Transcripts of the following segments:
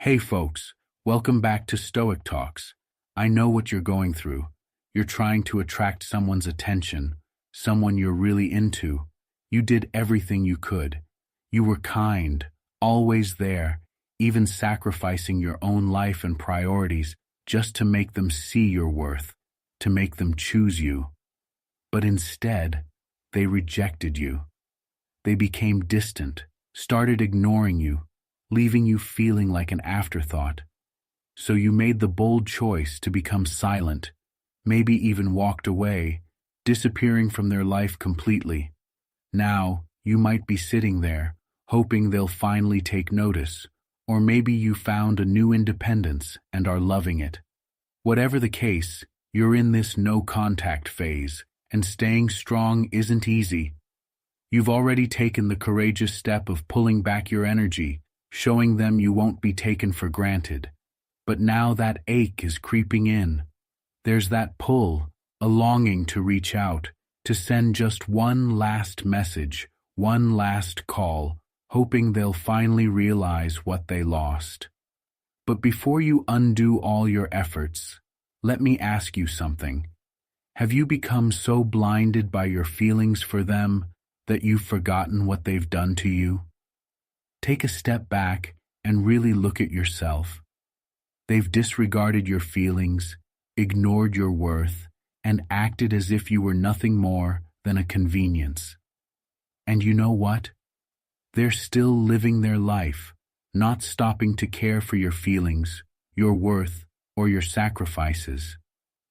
Hey folks, welcome back to Stoic Talks. I know what you're going through. You're trying to attract someone's attention, someone you're really into. You did everything you could. You were kind, always there, even sacrificing your own life and priorities just to make them see your worth, to make them choose you. But instead, they rejected you. They became distant, started ignoring you, leaving you feeling like an afterthought. So you made the bold choice to become silent, maybe even walked away, disappearing from their life completely. Now, you might be sitting there, hoping they'll finally take notice, or maybe you found a new independence and are loving it. Whatever the case, you're in this no-contact phase, and staying strong isn't easy. You've already taken the courageous step of pulling back your energy, showing them you won't be taken for granted. But now that ache is creeping in. There's that pull, a longing to reach out, to send just one last message, one last call, hoping they'll finally realize what they lost. But before you undo all your efforts, let me ask you something. Have you become so blinded by your feelings for them that you've forgotten what they've done to you? Take a step back and really look at yourself. They've disregarded your feelings, ignored your worth, and acted as if you were nothing more than a convenience. And you know what? They're still living their life, not stopping to care for your feelings, your worth, or your sacrifices.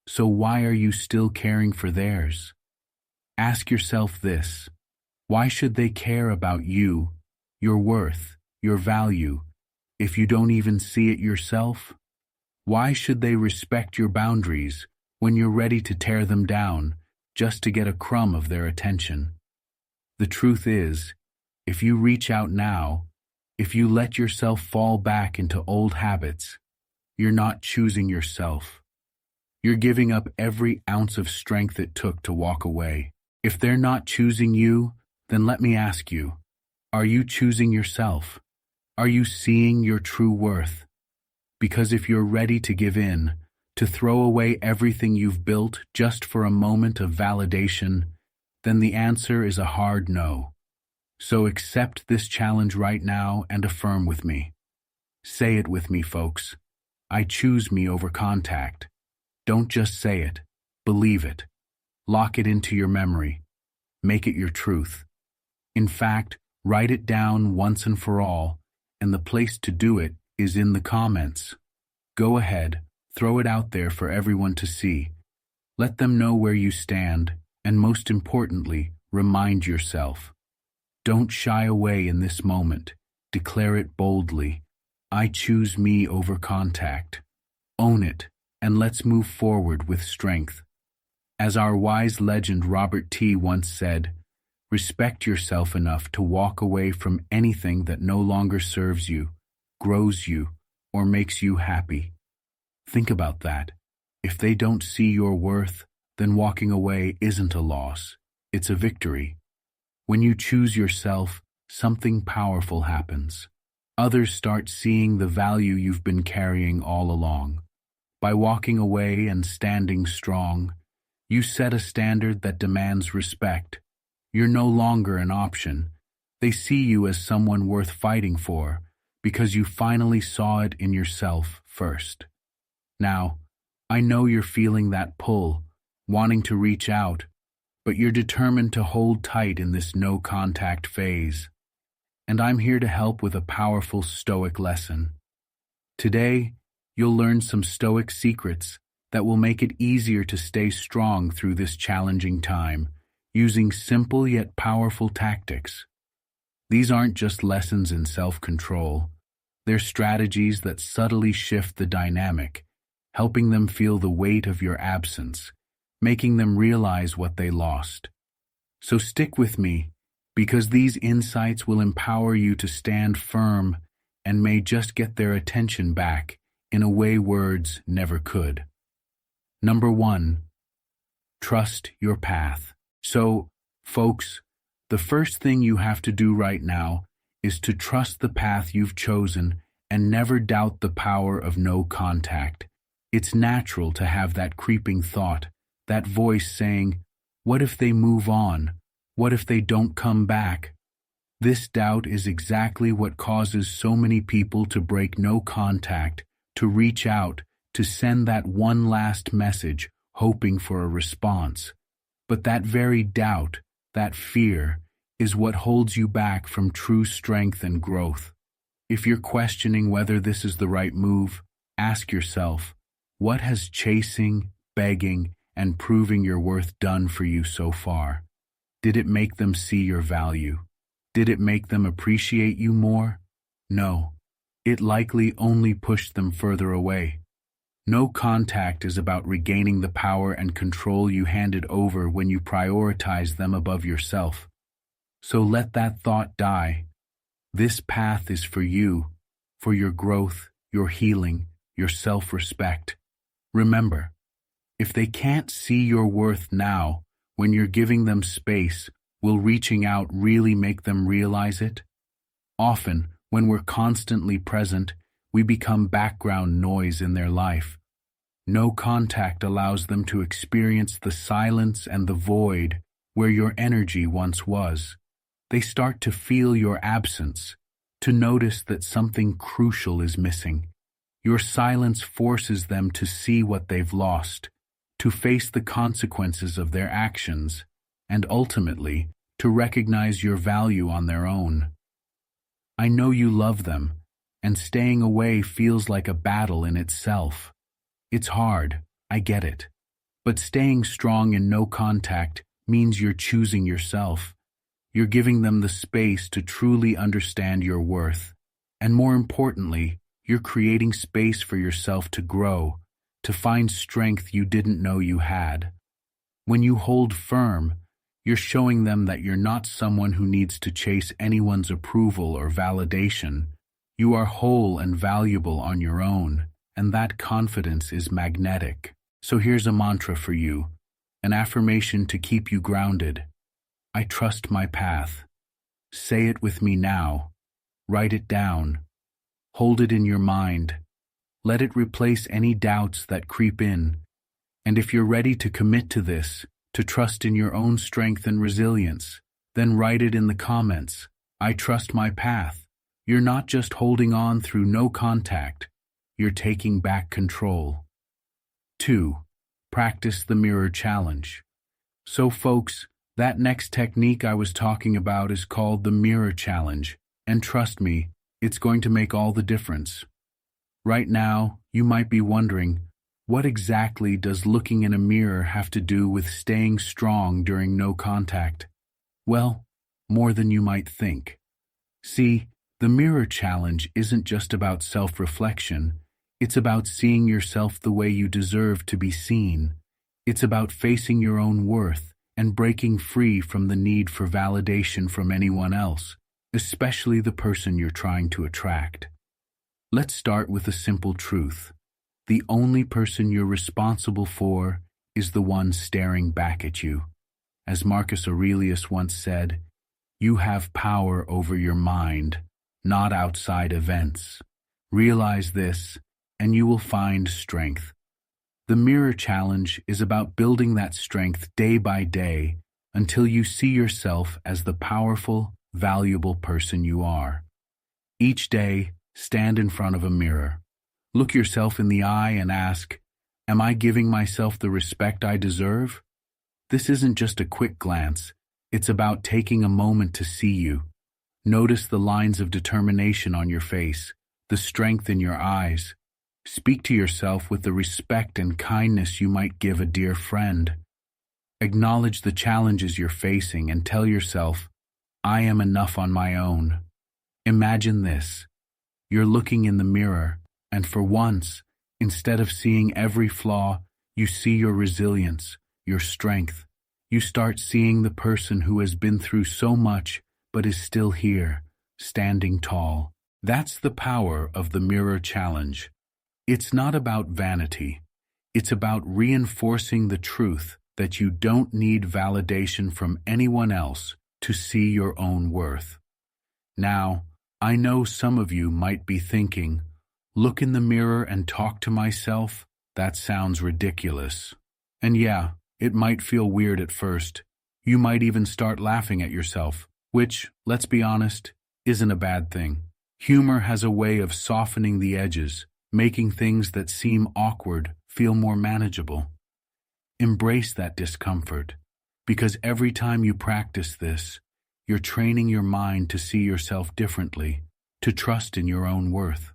So why are you still caring for theirs? Ask yourself this: why should they care about you, your worth, your value, if you don't even see it yourself? Why should they respect your boundaries when you're ready to tear them down just to get a crumb of their attention? The truth is, if you reach out now, if you let yourself fall back into old habits, you're not choosing yourself. You're giving up every ounce of strength it took to walk away. If they're not choosing you, then let me ask you, are you choosing yourself? Are you seeing your true worth? Because if you're ready to give in, to throw away everything you've built just for a moment of validation, then the answer is a hard no. So accept this challenge right now and affirm with me. Say it with me, folks. I choose me over contact. Don't just say it. Believe it. Lock it into your memory. Make it your truth. In fact, write it down once and for all, and the place to do it is in the comments. Go ahead, throw it out there for everyone to see. Let them know where you stand, and most importantly, remind yourself. Don't shy away in this moment. Declare it boldly. I choose me over contact. Own it, and let's move forward with strength. As our wise legend Robert T. once said, respect yourself enough to walk away from anything that no longer serves you, grows you, or makes you happy. Think about that. If they don't see your worth, then walking away isn't a loss, it's a victory. When you choose yourself, something powerful happens. Others start seeing the value you've been carrying all along. By walking away and standing strong, you set a standard that demands respect. You're no longer an option. They see you as someone worth fighting for because you finally saw it in yourself first. Now, I know you're feeling that pull, wanting to reach out, but you're determined to hold tight in this no-contact phase. And I'm here to help with a powerful Stoic lesson. Today, you'll learn some Stoic secrets that will make it easier to stay strong through this challenging time, using simple yet powerful tactics. These aren't just lessons in self-control. They're strategies that subtly shift the dynamic, helping them feel the weight of your absence, making them realize what they lost. So stick with me, because these insights will empower you to stand firm and may just get their attention back in a way words never could. Number 1, trust your path. So, folks, the first thing you have to do right now is to trust the path you've chosen And never doubt the power of no contact. It's natural to have that creeping thought, that voice saying, "What if they move on? What if they don't come back?" This doubt is exactly what causes so many people to break no contact, to reach out, to send that one last message, hoping for a response. But that very doubt, that fear, is what holds you back from true strength and growth. If you're questioning whether this is the right move, ask yourself, what has chasing, begging, and proving your worth done for you so far? Did it make them see your value? Did it make them appreciate you more? No. It likely only pushed them further away. No contact is about regaining the power and control you handed over when you prioritize them above yourself. So let that thought die. This path is for you, for your growth, your healing, your self-respect. Remember, if they can't see your worth now, when you're giving them space, will reaching out really make them realize it? Often, when we're constantly present, we become background noise in their life. No contact allows them to experience the silence and the void where your energy once was. They start to feel your absence, to notice that something crucial is missing. Your silence forces them to see what they've lost, to face the consequences of their actions, and ultimately, to recognize your value on their own. I know you love them, and staying away feels like a battle in itself. It's hard, I get it. But staying strong in no contact means you're choosing yourself. You're giving them the space to truly understand your worth. And more importantly, you're creating space for yourself to grow, to find strength you didn't know you had. When you hold firm, you're showing them that you're not someone who needs to chase anyone's approval or validation. You are whole and valuable on your own, and that confidence is magnetic. So here's a mantra for you, an affirmation to keep you grounded. I trust my path. Say it with me now. Write it down. Hold it in your mind. Let it replace any doubts that creep in. And if you're ready to commit to this, to trust in your own strength and resilience, then write it in the comments. I trust my path. You're not just holding on through no contact. You're taking back control. 2. Practice the mirror challenge. So folks, that next technique I was talking about is called the mirror challenge, and trust me, it's going to make all the difference. Right now, you might be wondering, what exactly does looking in a mirror have to do with staying strong during no contact? Well, more than you might think. See, the mirror challenge isn't just about self-reflection. It's about seeing yourself the way you deserve to be seen. It's about facing your own worth and breaking free from the need for validation from anyone else, especially the person you're trying to attract. Let's start with a simple truth. The only person you're responsible for is the one staring back at you. As Marcus Aurelius once said, you have power over your mind, not outside events. Realize this, and you will find strength. The mirror challenge is about building that strength day by day until you see yourself as the powerful, valuable person you are. Each day, stand in front of a mirror. Look yourself in the eye and ask, am I giving myself the respect I deserve? This isn't just a quick glance. It's about taking a moment to see you. Notice the lines of determination on your face, the strength in your eyes. Speak to yourself with the respect and kindness you might give a dear friend. Acknowledge the challenges you're facing and tell yourself, I am enough on my own. Imagine this. You're looking in the mirror, and for once, instead of seeing every flaw, you see your resilience, your strength. You start seeing the person who has been through so much but is still here, standing tall. That's the power of the mirror challenge. It's not about vanity. It's about reinforcing the truth that you don't need validation from anyone else to see your own worth. Now, I know some of you might be thinking, look in the mirror and talk to myself? That sounds ridiculous. And yeah, it might feel weird at first. You might even start laughing at yourself, which, let's be honest, isn't a bad thing. Humor has a way of softening the edges, making things that seem awkward feel more manageable. Embrace that discomfort, because every time you practice this, you're training your mind to see yourself differently, to trust in your own worth.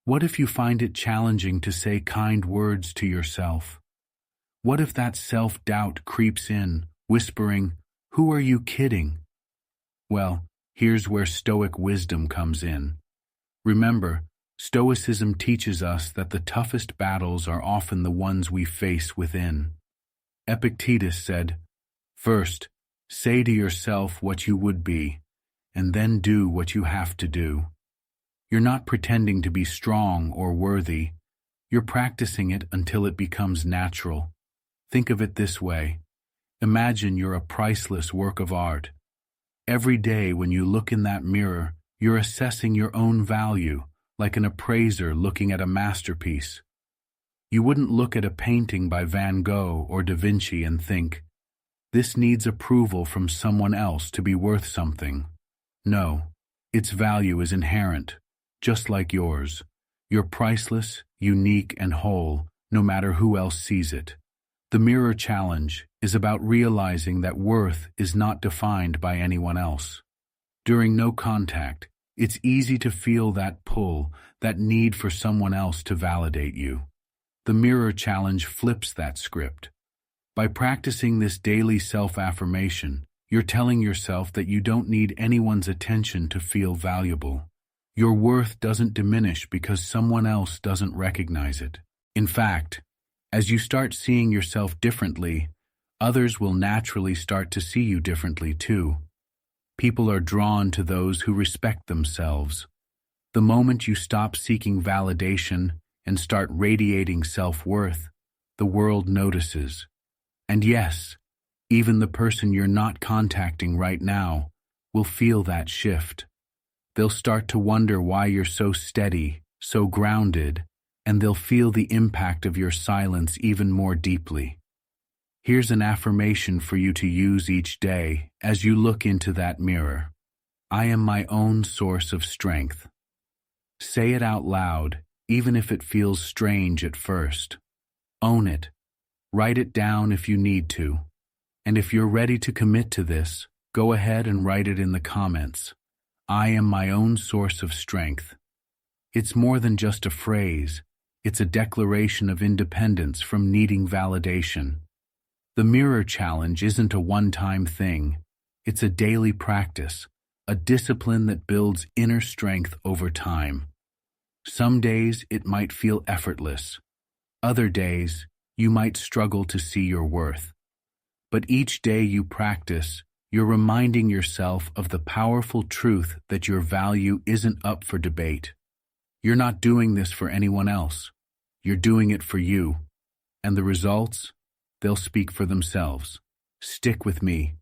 What if you find it challenging to say kind words to yourself? What if that self-doubt creeps in, whispering, "Who are you kidding?" Well, here's where Stoic wisdom comes in. Remember, Stoicism teaches us that the toughest battles are often the ones we face within. Epictetus said, "First, say to yourself what you would be, and then do what you have to do." You're not pretending to be strong or worthy. You're practicing it until it becomes natural. Think of it this way. Imagine you're a priceless work of art. Every day when you look in that mirror, you're assessing your own value, like an appraiser looking at a masterpiece. You wouldn't look at a painting by Van Gogh or Da Vinci and think, "This needs approval from someone else to be worth something." No, its value is inherent, just like yours. You're priceless, unique, and whole, no matter who else sees it. The mirror challenge is about realizing that worth is not defined by anyone else. During no contact, it's easy to feel that pull, that need for someone else to validate you. The mirror challenge flips that script. By practicing this daily self-affirmation, you're telling yourself that you don't need anyone's attention to feel valuable. Your worth doesn't diminish because someone else doesn't recognize it. In fact, as you start seeing yourself differently, others will naturally start to see you differently too. People are drawn to those who respect themselves. The moment you stop seeking validation and start radiating self-worth, the world notices. And yes, even the person you're not contacting right now will feel that shift. They'll start to wonder why you're so steady, so grounded, and they'll feel the impact of your silence even more deeply. Here's an affirmation for you to use each day as you look into that mirror. I am my own source of strength. Say it out loud, even if it feels strange at first. Own it. Write it down if you need to. And if you're ready to commit to this, go ahead and write it in the comments. I am my own source of strength. It's more than just a phrase. It's a declaration of independence from needing validation. The mirror challenge isn't a one-time thing. It's a daily practice, a discipline that builds inner strength over time. Some days it might feel effortless. Other days, you might struggle to see your worth. But each day you practice, you're reminding yourself of the powerful truth that your value isn't up for debate. You're not doing this for anyone else. You're doing it for you. And the results? They'll speak for themselves. Stick with me,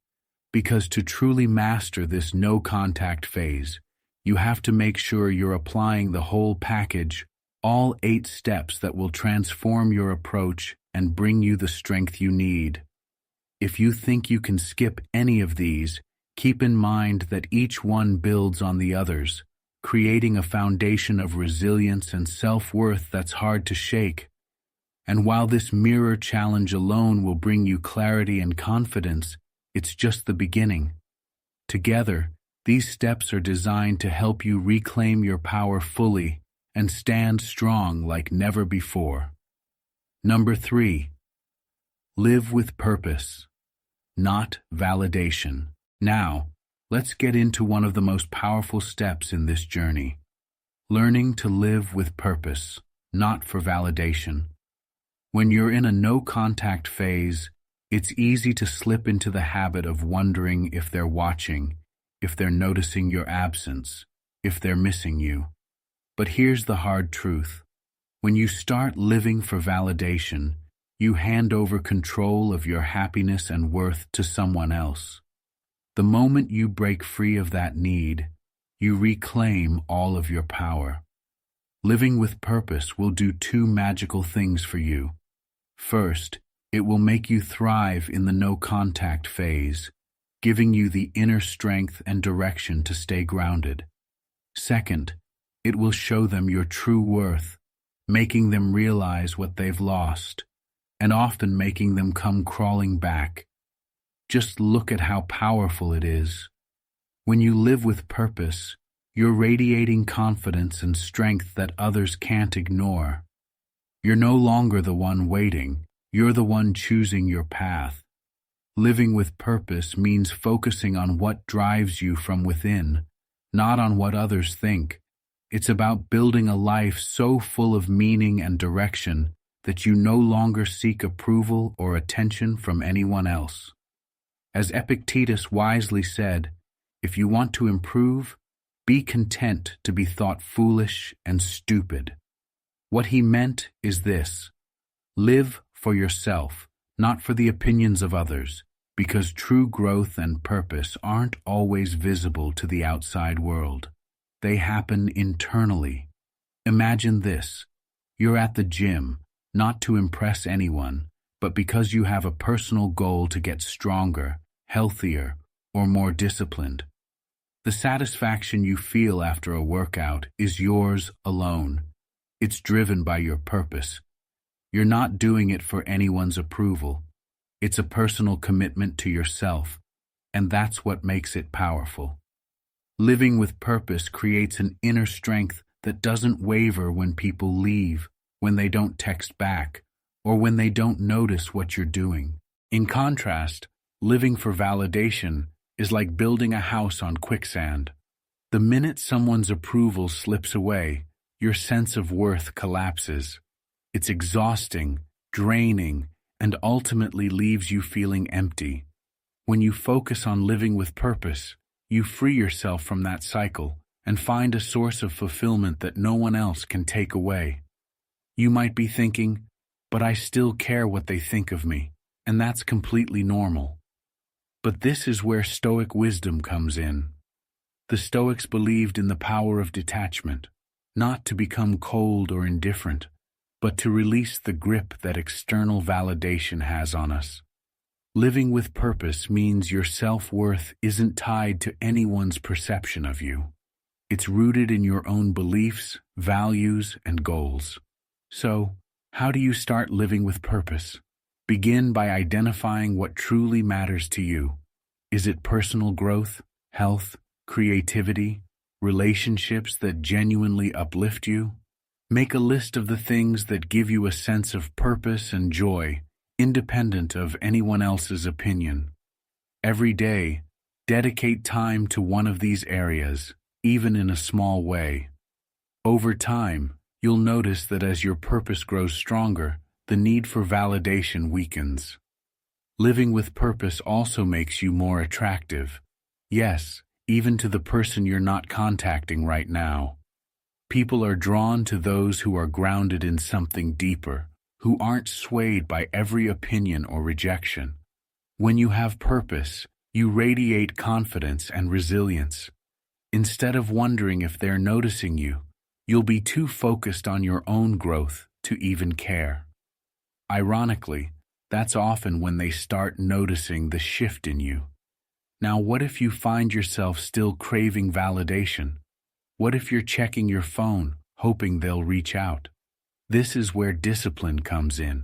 because to truly master this no-contact phase, you have to make sure you're applying the whole package, all 8 steps that will transform your approach and bring you the strength you need. If you think you can skip any of these, keep in mind that each one builds on the others, creating a foundation of resilience and self-worth that's hard to shake. And while this mirror challenge alone will bring you clarity and confidence, it's just the beginning. Together, these steps are designed to help you reclaim your power fully and stand strong like never before. Number 3. Live with purpose, not validation. Now, let's get into one of the most powerful steps in this journey. Learning to live with purpose, not for validation. When you're in a no-contact phase, it's easy to slip into the habit of wondering if they're watching, if they're noticing your absence, if they're missing you. But here's the hard truth. When you start living for validation, you hand over control of your happiness and worth to someone else. The moment you break free of that need, you reclaim all of your power. Living with purpose will do two magical things for you. First, it will make you thrive in the no-contact phase, giving you the inner strength and direction to stay grounded. Second, it will show them your true worth, making them realize what they've lost, and often making them come crawling back. Just look at how powerful it is. When you live with purpose, you're radiating confidence and strength that others can't ignore. You're no longer the one waiting, you're the one choosing your path. Living with purpose means focusing on what drives you from within, not on what others think. It's about building a life so full of meaning and direction that you no longer seek approval or attention from anyone else. As Epictetus wisely said, if you want to improve, be content to be thought foolish and stupid. What he meant is this: live for yourself, not for the opinions of others, because true growth and purpose aren't always visible to the outside world. They happen internally. Imagine this: you're at the gym, not to impress anyone, but because you have a personal goal to get stronger, healthier, or more disciplined. The satisfaction you feel after a workout is yours alone. It's driven by your purpose. You're not doing it for anyone's approval. It's a personal commitment to yourself, and that's what makes it powerful. Living with purpose creates an inner strength that doesn't waver when people leave, when they don't text back, or when they don't notice what you're doing. In contrast, living for validation is like building a house on quicksand. The minute someone's approval slips away, your sense of worth collapses. It's exhausting, draining, and ultimately leaves you feeling empty. When you focus on living with purpose, you free yourself from that cycle and find a source of fulfillment that no one else can take away. You might be thinking, but I still care what they think of me, and that's completely normal. But this is where Stoic wisdom comes in. The Stoics believed in the power of detachment, not to become cold or indifferent, but to release the grip that external validation has on us. Living with purpose means your self-worth isn't tied to anyone's perception of you. It's rooted in your own beliefs, values, and goals. So, how do you start living with purpose? Begin by identifying what truly matters to you. Is it personal growth, health, creativity, relationships that genuinely uplift you? Make a list of the things that give you a sense of purpose and joy, independent of anyone else's opinion. Every day, dedicate time to one of these areas, even in a small way. Over time, you'll notice that as your purpose grows stronger, the need for validation weakens. Living with purpose also makes you more attractive. Yes, even to the person you're not contacting right now. People are drawn to those who are grounded in something deeper, who aren't swayed by every opinion or rejection. When you have purpose, you radiate confidence and resilience. Instead of wondering if they're noticing you, you'll be too focused on your own growth to even care. Ironically, that's often when they start noticing the shift in you. Now, what if you find yourself still craving validation? What if you're checking your phone, hoping they'll reach out? This is where discipline comes in.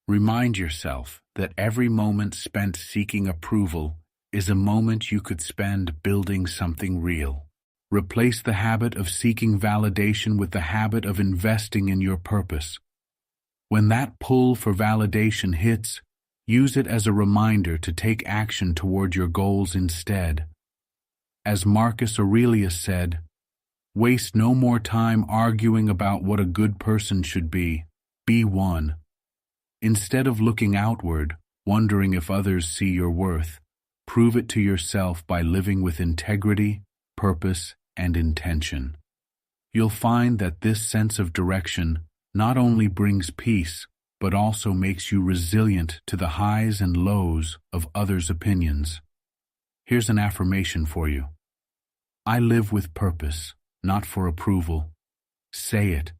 Remind yourself that every moment spent seeking approval is a moment you could spend building something real. Replace the habit of seeking validation with the habit of investing in your purpose. When that pull for validation hits, use it as a reminder to take action toward your goals instead. As Marcus Aurelius said, waste no more time arguing about what a good person should be one. Instead of looking outward, wondering if others see your worth, prove it to yourself by living with integrity, purpose, and intention. You'll find that this sense of direction not only brings peace, but also makes you resilient to the highs and lows of others' opinions. Here's an affirmation for you. I live with purpose, not for approval. Say it,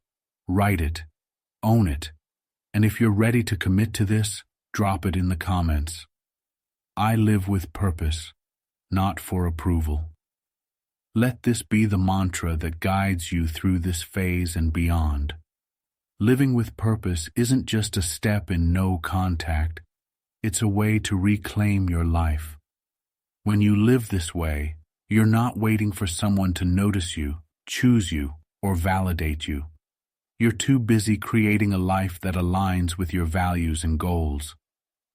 write it, own it, and if you're ready to commit to this, drop it in the comments. I live with purpose, not for approval. Let this be the mantra that guides you through this phase and beyond. Living with purpose isn't just a step in no contact, it's a way to reclaim your life. When you live this way, you're not waiting for someone to notice you, choose you, or validate you. You're too busy creating a life that aligns with your values and goals.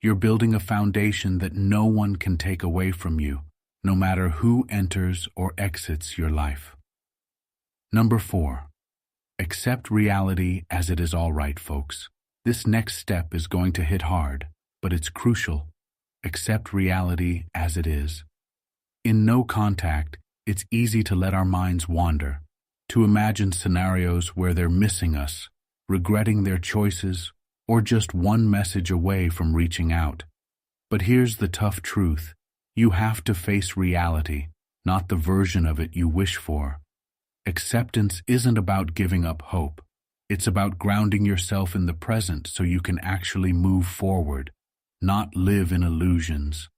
You're building a foundation that no one can take away from you, no matter who enters or exits your life. Number 4. Accept reality as it is all right, folks. This next step is going to hit hard, but it's crucial. Accept reality as it is. In no contact, it's easy to let our minds wander, to imagine scenarios where they're missing us, regretting their choices, or just one message away from reaching out. But here's the tough truth. You have to face reality, not the version of it you wish for. Acceptance isn't about giving up hope. It's about grounding yourself in the present so you can actually move forward, not live in illusions.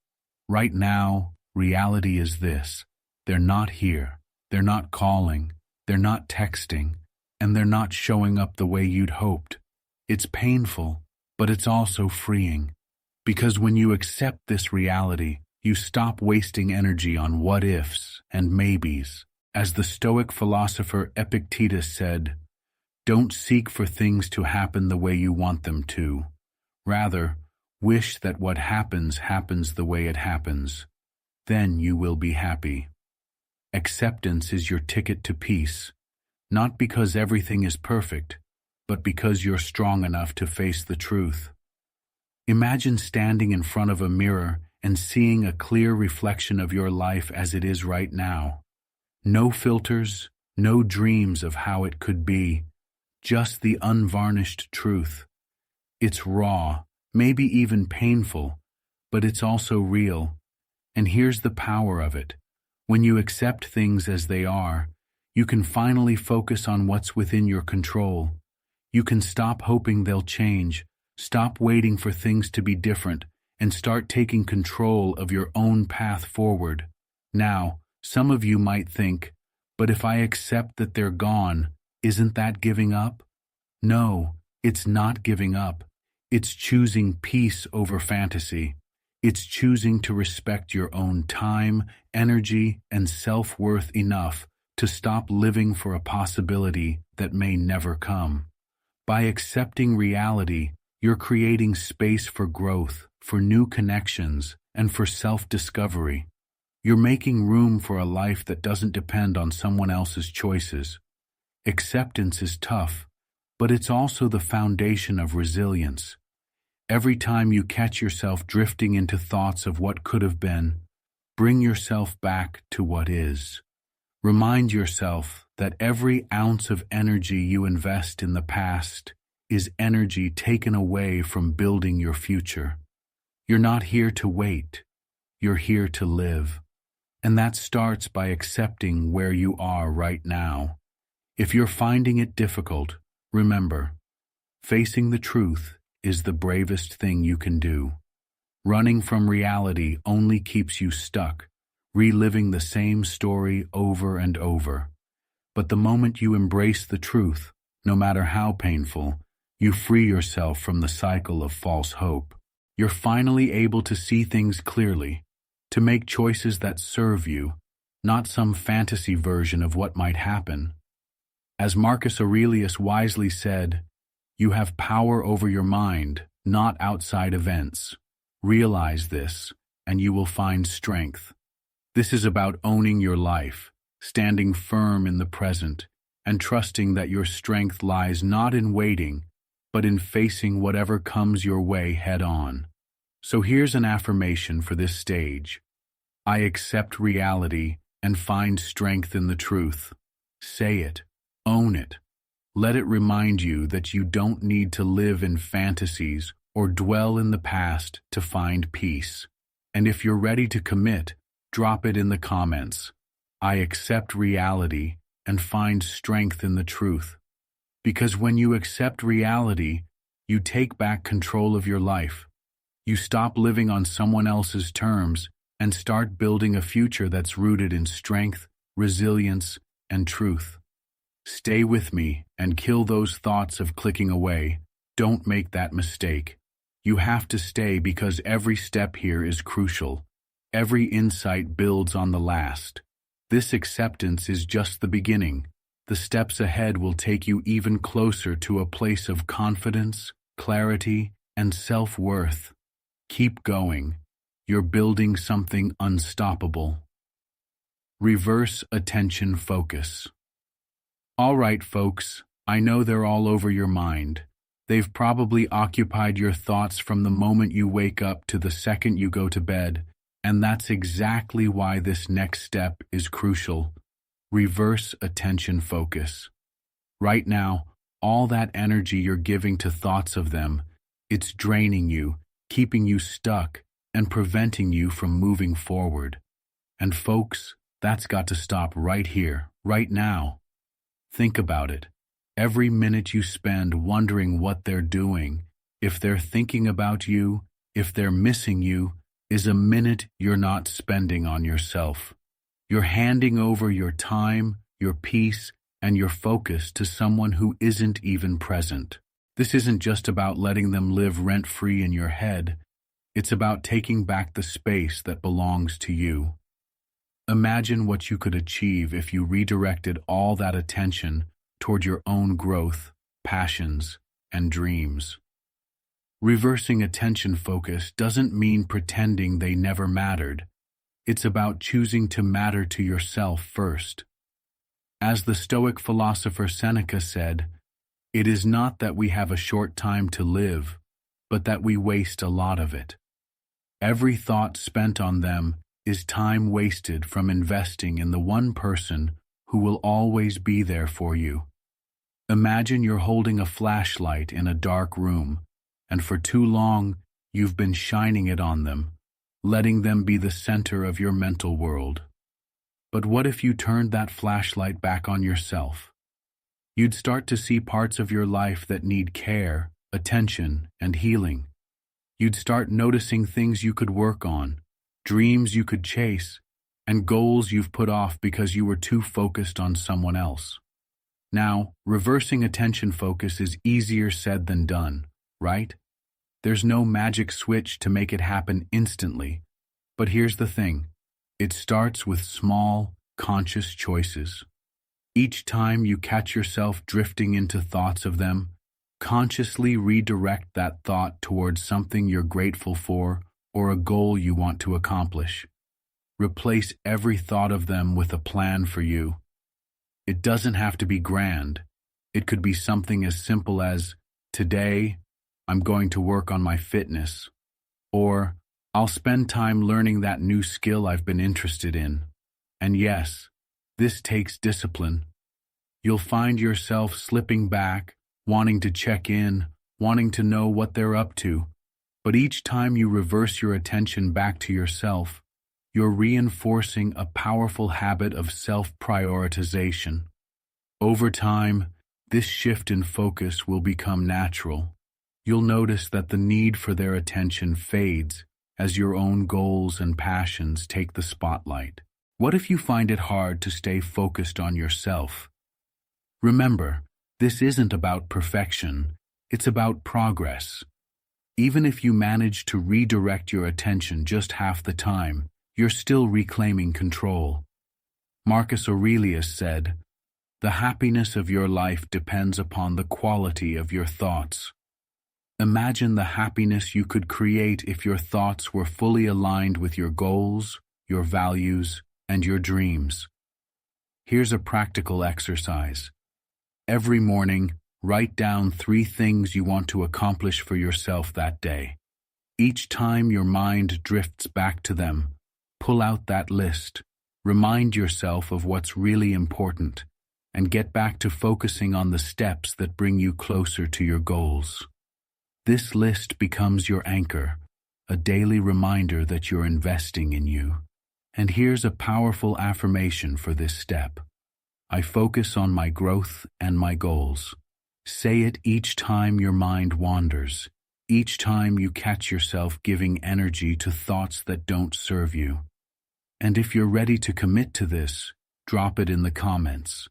Right now, reality is this. They're not here. They're not calling. They're not texting. And they're not showing up the way you'd hoped. It's painful, but it's also freeing. Because when you accept this reality, you stop wasting energy on what-ifs and maybes. As the Stoic philosopher Epictetus said, "Don't seek for things to happen the way you want them to. Rather, wish that what happens happens the way it happens. Then you will be happy." Acceptance is your ticket to peace, not because everything is perfect, but because you're strong enough to face the truth. Imagine standing in front of a mirror and seeing a clear reflection of your life as it is right now. No filters, no dreams of how it could be, just the unvarnished truth. It's raw, maybe even painful, but it's also real. And here's the power of it. When you accept things as they are, you can finally focus on what's within your control. You can stop hoping they'll change, stop waiting for things to be different, and start taking control of your own path forward. Now, some of you might think, but if I accept that they're gone, isn't that giving up? No, it's not giving up. It's choosing peace over fantasy. It's choosing to respect your own time, energy, and self-worth enough to stop living for a possibility that may never come. By accepting reality, you're creating space for growth, for new connections, and for self-discovery. You're making room for a life that doesn't depend on someone else's choices. Acceptance is tough, but it's also the foundation of resilience. Every time you catch yourself drifting into thoughts of what could have been, bring yourself back to what is. Remind yourself that every ounce of energy you invest in the past is energy taken away from building your future. You're not here to wait. You're here to live. And that starts by accepting where you are right now. If you're finding it difficult, remember, facing the truth is the bravest thing you can do. Running from reality only keeps you stuck, reliving the same story over and over. But the moment you embrace the truth, no matter how painful, you free yourself from the cycle of false hope. You're finally able to see things clearly, to make choices that serve you, not some fantasy version of what might happen. As Marcus Aurelius wisely said, "You have power over your mind, not outside events. Realize this, and you will find strength." This is about owning your life, standing firm in the present, and trusting that your strength lies not in waiting, but in facing whatever comes your way head on. So here's an affirmation for this stage. I accept reality and find strength in the truth. Say it. Own it. Let it remind you that you don't need to live in fantasies or dwell in the past to find peace. And if you're ready to commit, drop it in the comments. I accept reality and find strength in the truth. Because when you accept reality, you take back control of your life. You stop living on someone else's terms and start building a future that's rooted in strength, resilience, and truth. Stay with me and kill those thoughts of clicking away. Don't make that mistake. You have to stay because every step here is crucial. Every insight builds on the last. This acceptance is just the beginning. The steps ahead will take you even closer to a place of confidence, clarity, and self-worth. Keep going. You're building something unstoppable. Reverse attention focus. All right, folks, I know they're all over your mind. They've probably occupied your thoughts from the moment you wake up to the second you go to bed, and that's exactly why this next step is crucial. Reverse attention focus. Right now, all that energy you're giving to thoughts of them, it's draining you, keeping you stuck, and preventing you from moving forward. And folks, that's got to stop right here, right now. Think about it. Every minute you spend wondering what they're doing, if they're thinking about you, if they're missing you, is a minute you're not spending on yourself. You're handing over your time, your peace, and your focus to someone who isn't even present. This isn't just about letting them live rent-free in your head. It's about taking back the space that belongs to you. Imagine what you could achieve if you redirected all that attention toward your own growth, passions, and dreams. Reversing attention focus doesn't mean pretending they never mattered. It's about choosing to matter to yourself first. As the Stoic philosopher Seneca said, "It is not that we have a short time to live, but that we waste a lot of it." Every thought spent on them is time wasted from investing in the one person who will always be there for you. Imagine you're holding a flashlight in a dark room, and for too long you've been shining it on them, letting them be the center of your mental world. But what if you turned that flashlight back on yourself? You'd start to see parts of your life that need care, attention, and healing. You'd start noticing things you could work on, dreams you could chase, and goals you've put off because you were too focused on someone else. Now, reversing attention focus is easier said than done, right? There's no magic switch to make it happen instantly. But here's the thing. It starts with small, conscious choices. Each time you catch yourself drifting into thoughts of them, consciously redirect that thought towards something you're grateful for or a goal you want to accomplish. Replace every thought of them with a plan for you. It doesn't have to be grand. It could be something as simple as, "Today, I'm going to work on my fitness," or "I'll spend time learning that new skill I've been interested in." And yes, this takes discipline. You'll find yourself slipping back, wanting to check in, wanting to know what they're up to. But each time you reverse your attention back to yourself, you're reinforcing a powerful habit of self-prioritization. Over time, this shift in focus will become natural. You'll notice that the need for their attention fades as your own goals and passions take the spotlight. What if you find it hard to stay focused on yourself? Remember, this isn't about perfection, it's about progress. Even if you manage to redirect your attention just half the time, you're still reclaiming control. Marcus Aurelius said, "The happiness of your life depends upon the quality of your thoughts." Imagine the happiness you could create if your thoughts were fully aligned with your goals, your values, and your dreams. Here's a practical exercise. Every morning, write down 3 things you want to accomplish for yourself that day. Each time your mind drifts back to them, pull out that list, remind yourself of what's really important, and get back to focusing on the steps that bring you closer to your goals. This list becomes your anchor, a daily reminder that you're investing in you. And here's a powerful affirmation for this step. I focus on my growth and my goals. Say it each time your mind wanders, each time you catch yourself giving energy to thoughts that don't serve you. And if you're ready to commit to this, drop it in the comments.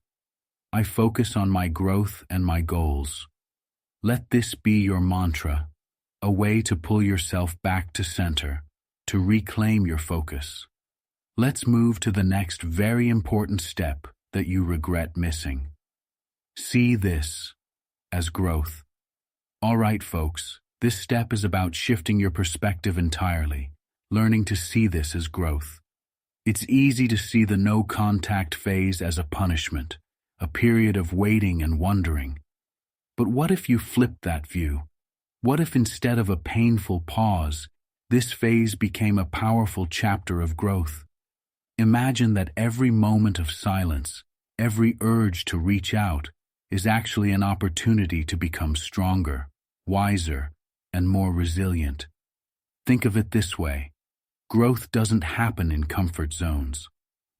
I focus on my growth and my goals. Let this be your mantra, a way to pull yourself back to center, to reclaim your focus. Let's move to the next very important step that you regret missing. See this as growth. All right, folks, this step is about shifting your perspective entirely, learning to see this as growth. It's easy to see the no-contact phase as a punishment, a period of waiting and wondering. But what if you flipped that view? What if instead of a painful pause, this phase became a powerful chapter of growth? Imagine that every moment of silence, every urge to reach out, is actually an opportunity to become stronger, wiser, and more resilient. Think of it this way. Growth doesn't happen in comfort zones.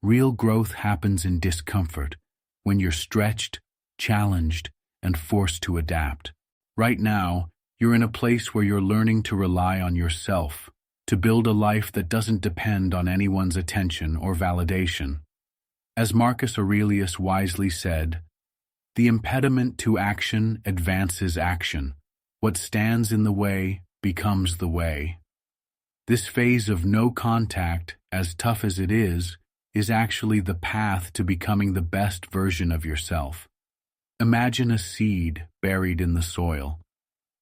Real growth happens in discomfort, when you're stretched, challenged, and forced to adapt. Right now, you're in a place where you're learning to rely on yourself, to build a life that doesn't depend on anyone's attention or validation. As Marcus Aurelius wisely said, "The impediment to action advances action. What stands in the way becomes the way." This phase of no contact, as tough as it is actually the path to becoming the best version of yourself. Imagine a seed buried in the soil.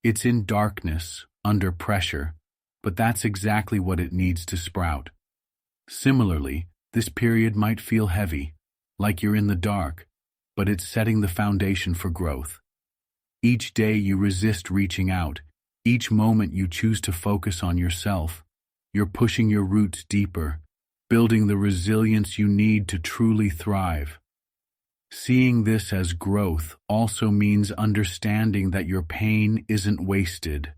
It's in darkness, under pressure, but that's exactly what it needs to sprout. Similarly, this period might feel heavy, like you're in the dark, but it's setting the foundation for growth. Each day you resist reaching out, each moment you choose to focus on yourself, you're pushing your roots deeper, building the resilience you need to truly thrive. Seeing this as growth also means understanding that your pain isn't wasted.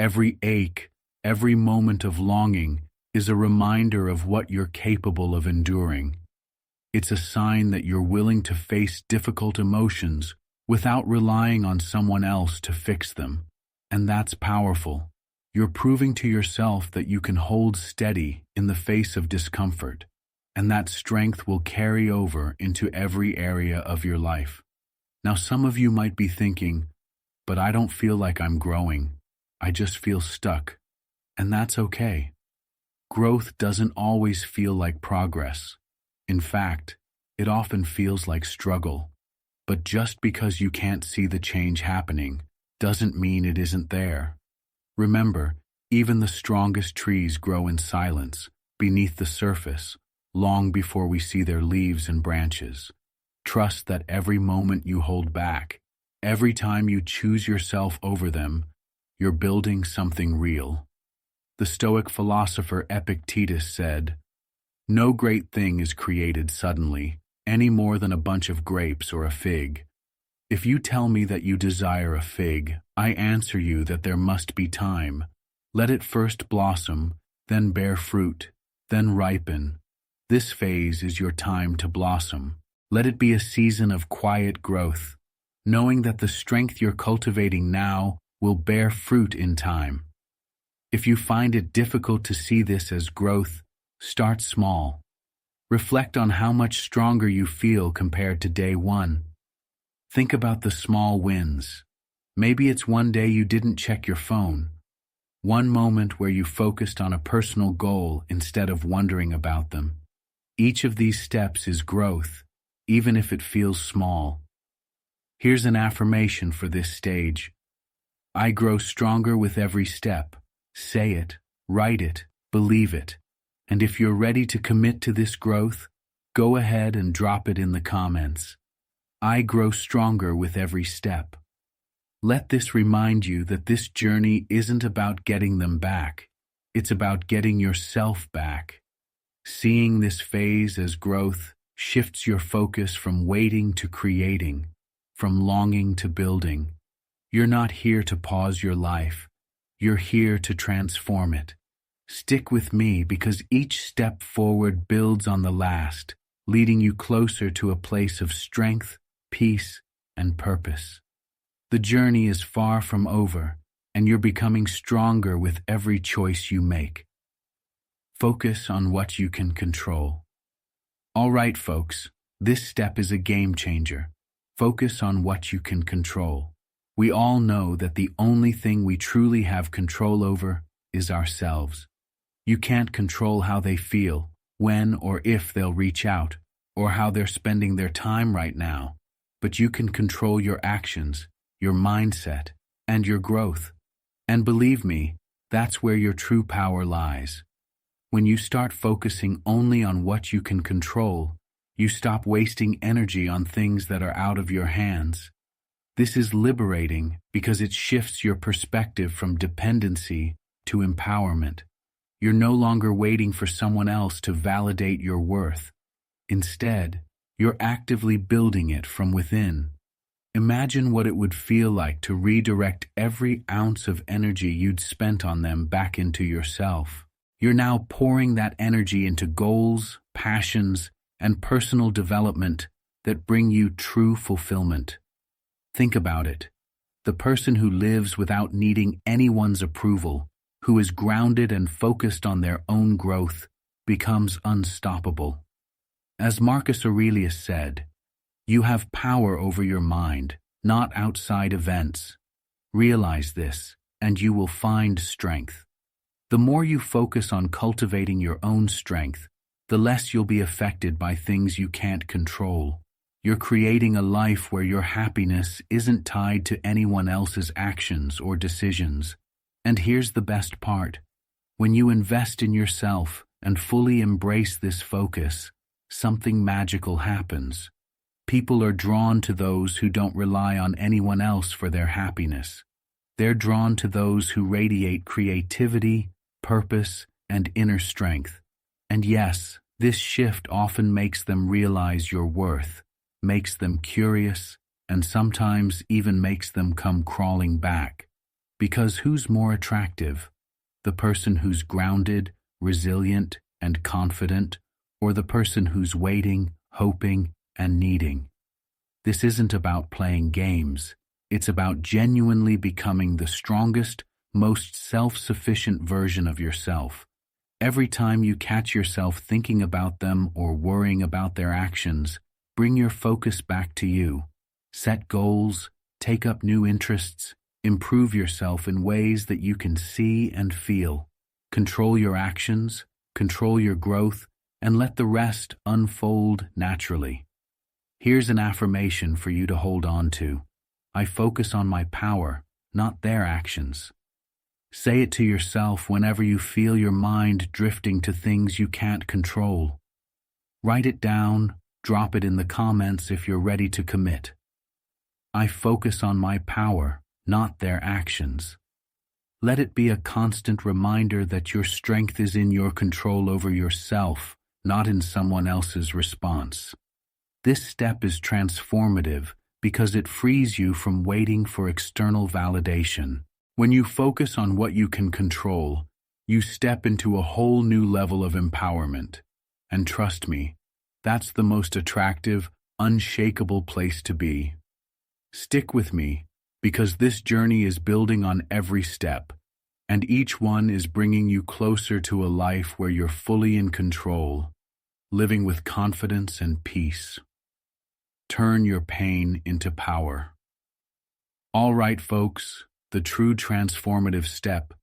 Every ache, every moment of longing is a reminder of what you're capable of enduring. It's a sign that you're willing to face difficult emotions without relying on someone else to fix them. And that's powerful. You're proving to yourself that you can hold steady in the face of discomfort, and that strength will carry over into every area of your life. Now, some of you might be thinking, but I don't feel like I'm growing. I just feel stuck. And that's okay. Growth doesn't always feel like progress. In fact, it often feels like struggle. But just because you can't see the change happening doesn't mean it isn't there. Remember, even the strongest trees grow in silence, beneath the surface, long before we see their leaves and branches. Trust that every moment you hold back, every time you choose yourself over them, you're building something real. The Stoic philosopher Epictetus said, "No great thing is created suddenly, any more than a bunch of grapes or a fig. If you tell me that you desire a fig, I answer you that there must be time. Let it first blossom, then bear fruit, then ripen. This phase is your time to blossom. Let it be a season of quiet growth, knowing that the strength you're cultivating now will bear fruit in time." If you find it difficult to see this as growth, start small. Reflect on how much stronger you feel compared to day one. Think about the small wins. Maybe it's one day you didn't check your phone. One moment where you focused on a personal goal instead of wondering about them. Each of these steps is growth, even if it feels small. Here's an affirmation for this stage. I grow stronger with every step. Say it, write it, believe it. And if you're ready to commit to this growth, go ahead and drop it in the comments. I grow stronger with every step. Let this remind you that this journey isn't about getting them back. It's about getting yourself back. Seeing this phase as growth shifts your focus from waiting to creating, from longing to building. You're not here to pause your life. You're here to transform it. Stick with me because each step forward builds on the last, leading you closer to a place of strength, peace, and purpose. The journey is far from over, and you're becoming stronger with every choice you make. Focus on what you can control. All right, folks, this step is a game changer. Focus on what you can control. We all know that the only thing we truly have control over is ourselves. You can't control how they feel, when or if they'll reach out, or how they're spending their time right now, but you can control your actions, your mindset, and your growth. And believe me, that's where your true power lies. When you start focusing only on what you can control, you stop wasting energy on things that are out of your hands. This is liberating because it shifts your perspective from dependency to empowerment. You're no longer waiting for someone else to validate your worth. Instead, you're actively building it from within. Imagine what it would feel like to redirect every ounce of energy you'd spent on them back into yourself. You're now pouring that energy into goals, passions, and personal development that bring you true fulfillment. Think about it. The person who lives without needing anyone's approval, who is grounded and focused on their own growth, becomes unstoppable. As Marcus Aurelius said, you have power over your mind, not outside events. Realize this, and you will find strength. The more you focus on cultivating your own strength, the less you'll be affected by things you can't control. You're creating a life where your happiness isn't tied to anyone else's actions or decisions. And here's the best part. When you invest in yourself and fully embrace this focus, something magical happens. People are drawn to those who don't rely on anyone else for their happiness. They're drawn to those who radiate creativity, purpose, and inner strength. And yes, this shift often makes them realize your worth, makes them curious, and sometimes even makes them come crawling back. Because who's more attractive? The person who's grounded, resilient, and confident, or the person who's waiting, hoping, and needing? This isn't about playing games. It's about genuinely becoming the strongest, most self-sufficient version of yourself. Every time you catch yourself thinking about them or worrying about their actions, bring your focus back to you. Set goals, take up new interests, improve yourself in ways that you can see and feel. Control your actions, control your growth, and let the rest unfold naturally. Here's an affirmation for you to hold on to. I focus on my power, not their actions. Say it to yourself whenever you feel your mind drifting to things you can't control. Write it down, drop it in the comments if you're ready to commit. I focus on my power, not their actions. Let it be a constant reminder that your strength is in your control over yourself, not in someone else's response. This step is transformative because it frees you from waiting for external validation. When you focus on what you can control, you step into a whole new level of empowerment. And trust me, that's the most attractive, unshakable place to be. Stick with me, because this journey is building on every step, and each one is bringing you closer to a life where you're fully in control, living with confidence and peace. Turn your pain into power. All right, folks, the true transformative step,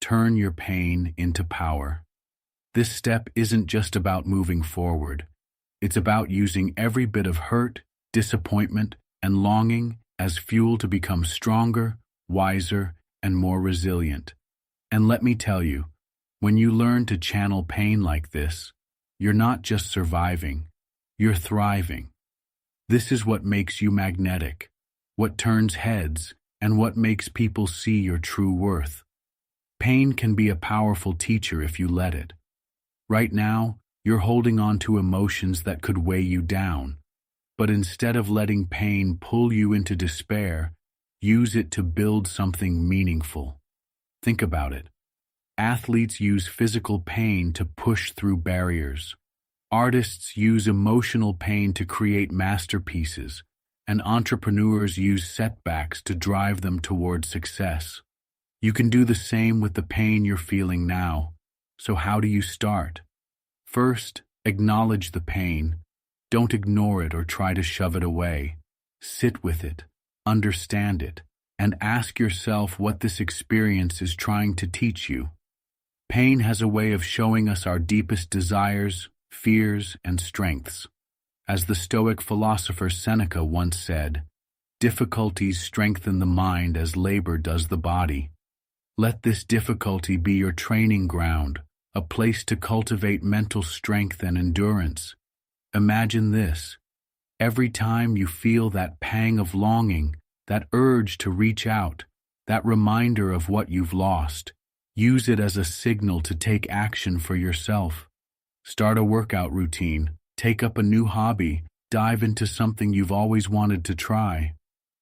turn your pain into power. This step isn't just about moving forward. It's about using every bit of hurt, disappointment, and longing as fuel to become stronger, wiser, and more resilient. And let me tell you, when you learn to channel pain like this, you're not just surviving, you're thriving. This is what makes you magnetic, what turns heads, and what makes people see your true worth. Pain can be a powerful teacher if you let it. Right now, you're holding on to emotions that could weigh you down. But instead of letting pain pull you into despair, use it to build something meaningful. Think about it. Athletes use physical pain to push through barriers. Artists use emotional pain to create masterpieces, and entrepreneurs use setbacks to drive them toward success. You can do the same with the pain you're feeling now. So how do you start? First, acknowledge the pain. Don't ignore it or try to shove it away. Sit with it, understand it, and ask yourself what this experience is trying to teach you. Pain has a way of showing us our deepest desires, fears, and strengths. As the Stoic philosopher Seneca once said, "Difficulties strengthen the mind as labor does the body." Let this difficulty be your training ground, a place to cultivate mental strength and endurance. Imagine this. Every time you feel that pang of longing, that urge to reach out, that reminder of what you've lost, use it as a signal to take action for yourself. Start a workout routine, take up a new hobby, dive into something you've always wanted to try.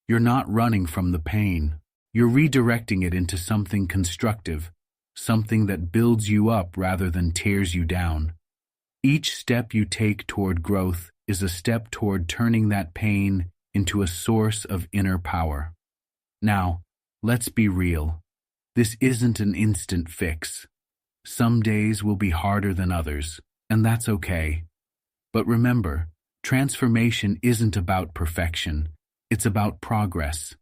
You're not running from the pain. You're redirecting it into something constructive, something that builds you up rather than tears you down. Each step you take toward growth is a step toward turning that pain into a source of inner power. Now, let's be real. This isn't an instant fix. Some days will be harder than others, and that's okay. But remember, transformation isn't about perfection. It's about progress.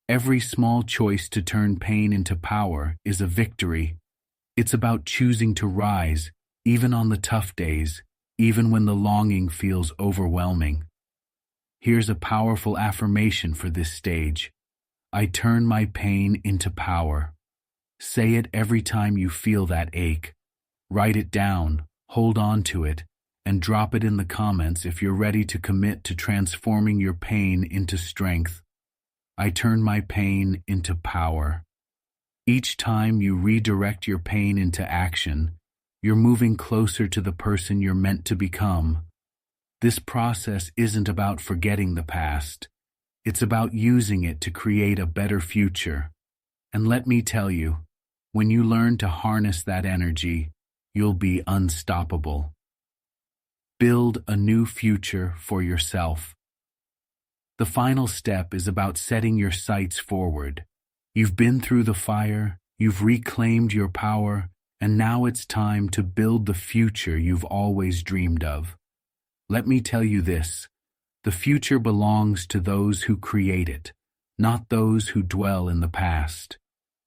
Every small choice to turn pain into power is a victory. It's about choosing to rise, even on the tough days, even when the longing feels overwhelming. Here's a powerful affirmation for this stage. I turn my pain into power. Say it every time you feel that ache. Write it down, hold on to it, and drop it in the comments if you're ready to commit to transforming your pain into strength. I turn my pain into power. Each time you redirect your pain into action, you're moving closer to the person you're meant to become. This process isn't about forgetting the past. It's about using it to create a better future. And let me tell you, when you learn to harness that energy, you'll be unstoppable. Build a new future for yourself. The final step is about setting your sights forward. You've been through the fire, you've reclaimed your power, and now it's time to build the future you've always dreamed of. Let me tell you this, the future belongs to those who create it, not those who dwell in the past.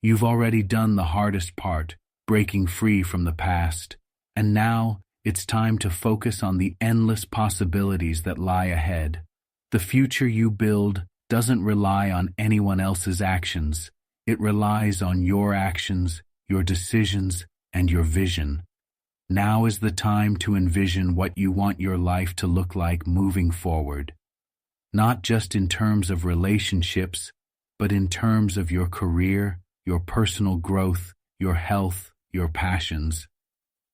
You've already done the hardest part, breaking free from the past, and now it's time to focus on the endless possibilities that lie ahead. The future you build doesn't rely on anyone else's actions. It relies on your actions, your decisions, and your vision. Now is the time to envision what you want your life to look like moving forward. Not just in terms of relationships, but in terms of your career, your personal growth, your health, your passions.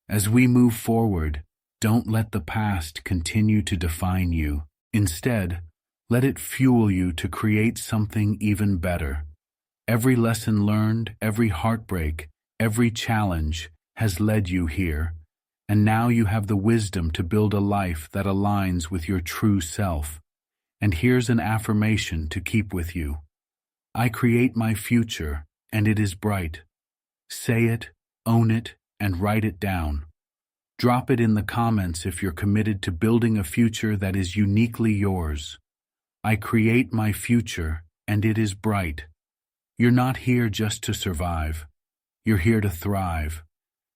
As we move forward, don't let the past continue to define you. Instead, let it fuel you to create something even better. Every lesson learned, every heartbreak, every challenge has led you here, and now you have the wisdom to build a life that aligns with your true self. And here's an affirmation to keep with you. I create my future, and it is bright. Say it, own it, and write it down. Drop it in the comments if you're committed to building a future that is uniquely yours. I create my future, and it is bright. You're not here just to survive. You're here to thrive.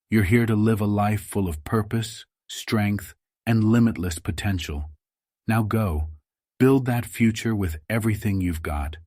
You're here to live a life full of purpose, strength, and limitless potential. Now go, build that future with everything you've got.